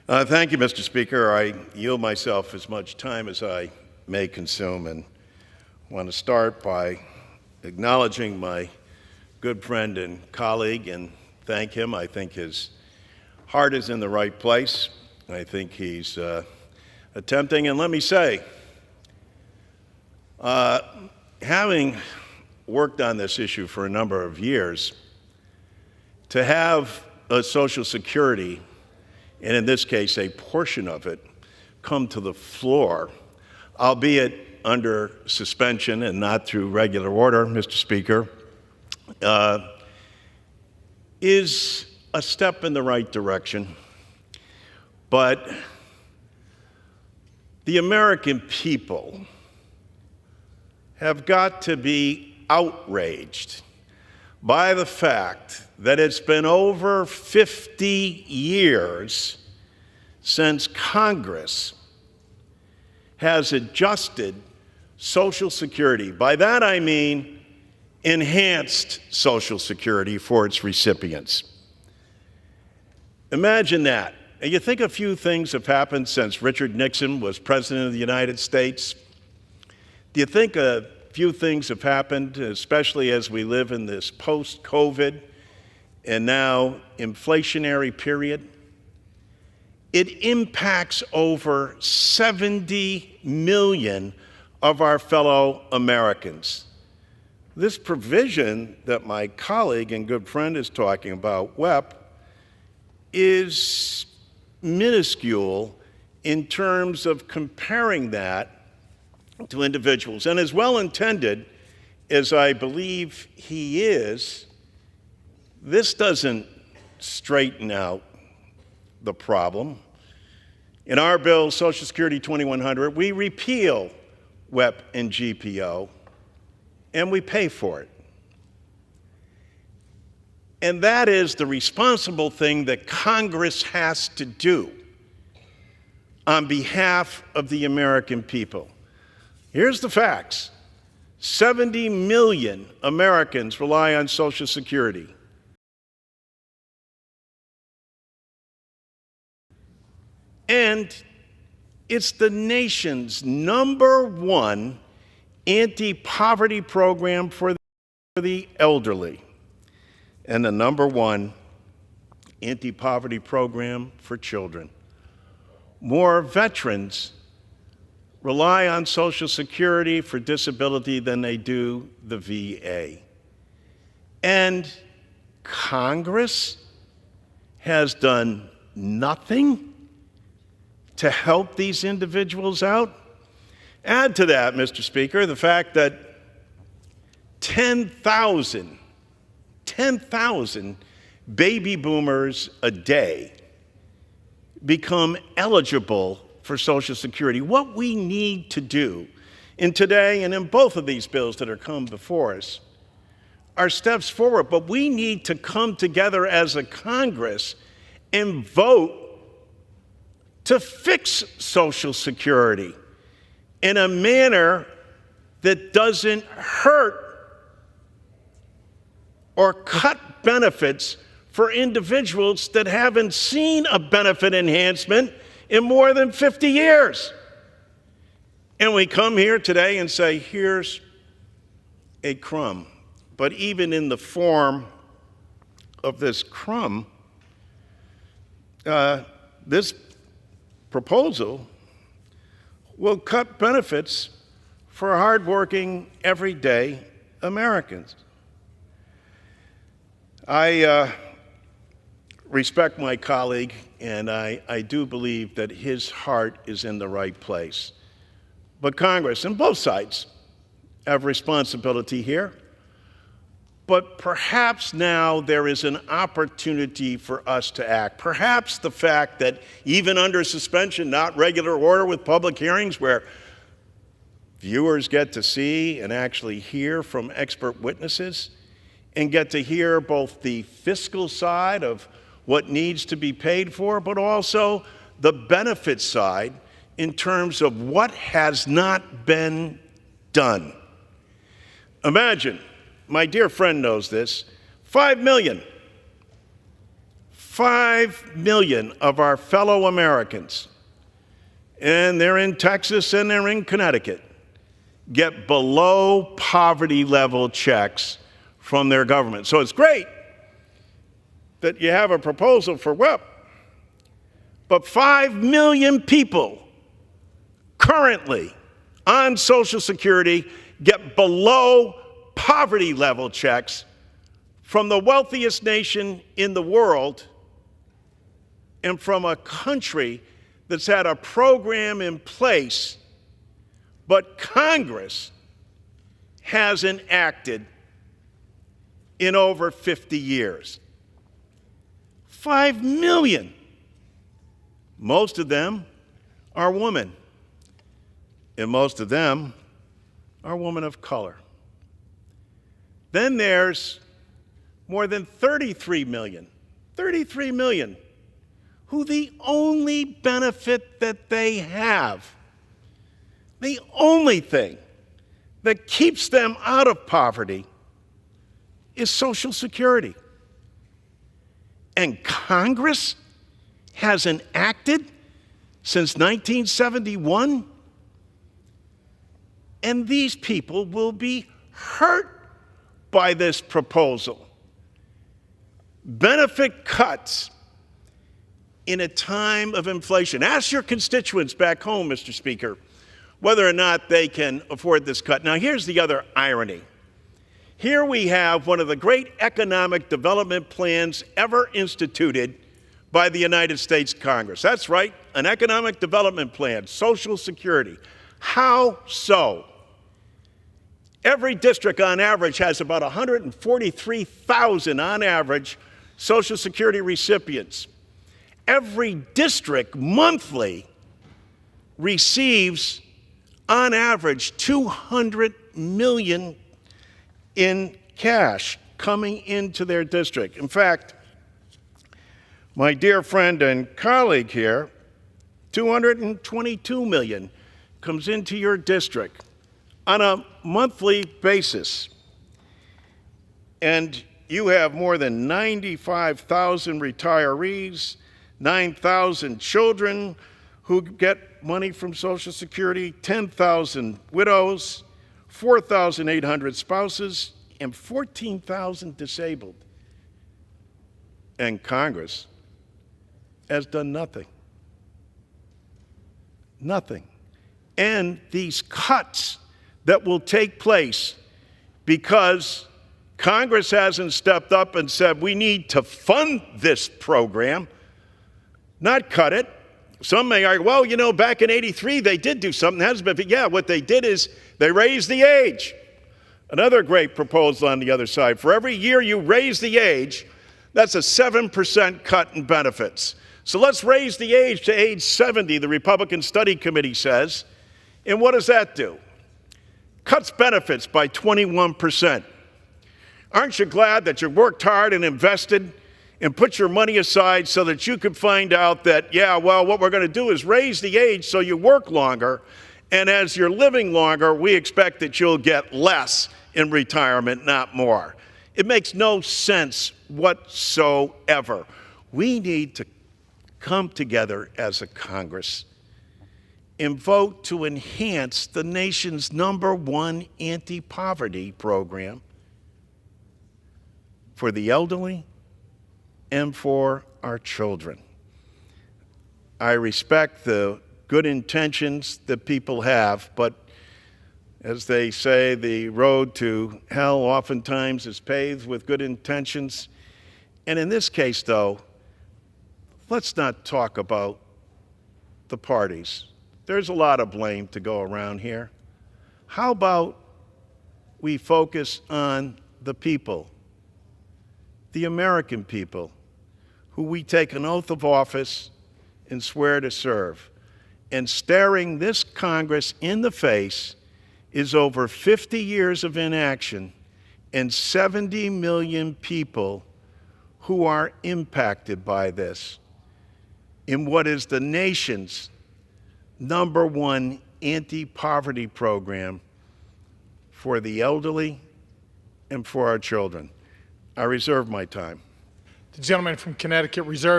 Thank you, Mr. Speaker. I yield myself as much time as I may consume and want to start by acknowledging my good friend and colleague and thank him. I think his heart is in the right place. I think he's attempting, and let me say, having worked on this issue for a number of years, to have a Social Security, and in this case, a portion of it, come to the floor, albeit under suspension and not through regular order, Mr. Speaker, is a step in the right direction. But the American people have got to be outraged by the fact that it's been over 50 years since Congress has adjusted Social Security. By that I mean enhanced Social Security for its recipients. Imagine that. And you think a few things have happened since Richard Nixon was President of the United States? Do you think a few things have happened, especially as we live in this post-COVID and now inflationary period? It impacts over 70 million of our fellow Americans. This provision that my colleague and good friend is talking about, WEP, is minuscule in terms of comparing that to individuals. And as well-intended as I believe he is, this doesn't straighten out the problem. In our bill, Social Security 2100, we repeal WEP and GPO, and we pay for it. And that is the responsible thing that Congress has to do on behalf of the American people. Here's the facts. 70 million Americans rely on Social Security. And it's the nation's #1 anti-poverty program for the elderly and the #1 anti-poverty program for children. More veterans rely on Social Security for disability than they do the VA. And Congress has done nothing to help these individuals out. Add to that, Mr. Speaker, the fact that 10,000 baby boomers a day become eligible for Social Security. What we need to do in today and in both of these bills that are come before us are steps forward, but we need to come together as a Congress and vote to fix Social Security in a manner that doesn't hurt or cut benefits for individuals that haven't seen a benefit enhancement in more than 50 years. And we come here today and say, here's a crumb. But even in the form of this crumb, this proposal will cut benefits for hardworking, everyday Americans. I respect my colleague, and I do believe that his heart is in the right place. But Congress, and both sides, have responsibility here. But perhaps now there is an opportunity for us to act. Perhaps the fact that even under suspension, not regular order with public hearings where viewers get to see and actually hear from expert witnesses and get to hear both the fiscal side of what needs to be paid for, but also the benefit side in terms of what has not been done. Imagine, my dear friend knows this, 5 million 5 million of our fellow Americans, and they're in Texas and they're in Connecticut, get below poverty level checks from their government. So it's great that you have a proposal for WIP, but 5 million people currently on Social Security get below poverty level checks from the wealthiest nation in the world and from a country that's had a program in place, but Congress hasn't acted in over 50 years. 5 million. Most of them are women, and most of them are women of color. Then there's more than 33 million who the only benefit that they have, the only thing that keeps them out of poverty, is Social Security. And Congress hasn't acted since 1971, and these people will be hurt by this proposal. Benefit cuts in a time of inflation. Ask your constituents back home, Mr. Speaker, whether or not they can afford this cut. Now, here's the other irony. Here we have one of the great economic development plans ever instituted by the United States Congress. That's right, an economic development plan, Social Security. How so? Every district on average has about 143,000 on average Social Security recipients. Every district monthly receives on average $200 million in cash coming into their district. In fact, my dear friend and colleague here, $222 million comes into your district on a monthly basis. And you have more than 95,000 retirees, 9,000 children who get money from Social Security, 10,000 widows, 4,800 spouses, and 14,000 disabled. And Congress has done nothing. Nothing. And these cuts that will take place because Congress hasn't stepped up and said, we need to fund this program, not cut it. Some may argue, well, you know, back in '83, they did do something. But yeah, what they did is they raised the age. Another great proposal on the other side. For every year you raise the age, that's a 7% cut in benefits. So let's raise the age to age 70, the Republican Study Committee says. And what does that do? Cuts benefits by 21%. Aren't you glad that you worked hard and invested and put your money aside so that you could find out that, yeah, well, what we're going to do is raise the age so you work longer, and as you're living longer, we expect that you'll get less in retirement, not more. It makes no sense whatsoever. We need to come together as a Congress and vote to enhance the nation's #1 anti-poverty program for the elderly and for our children. I respect the good intentions that people have, but as they say, the road to hell oftentimes is paved with good intentions. And in this case, though, let's not talk about the parties. There's a lot of blame to go around here. How about we focus on the people, the American people, who we take an oath of office and swear to serve. And staring this Congress in the face is over 50 years of inaction and 70 million people who are impacted by this in what is the nation's #1 anti-poverty program for the elderly and for our children. I reserve my time. The gentleman from Connecticut reserves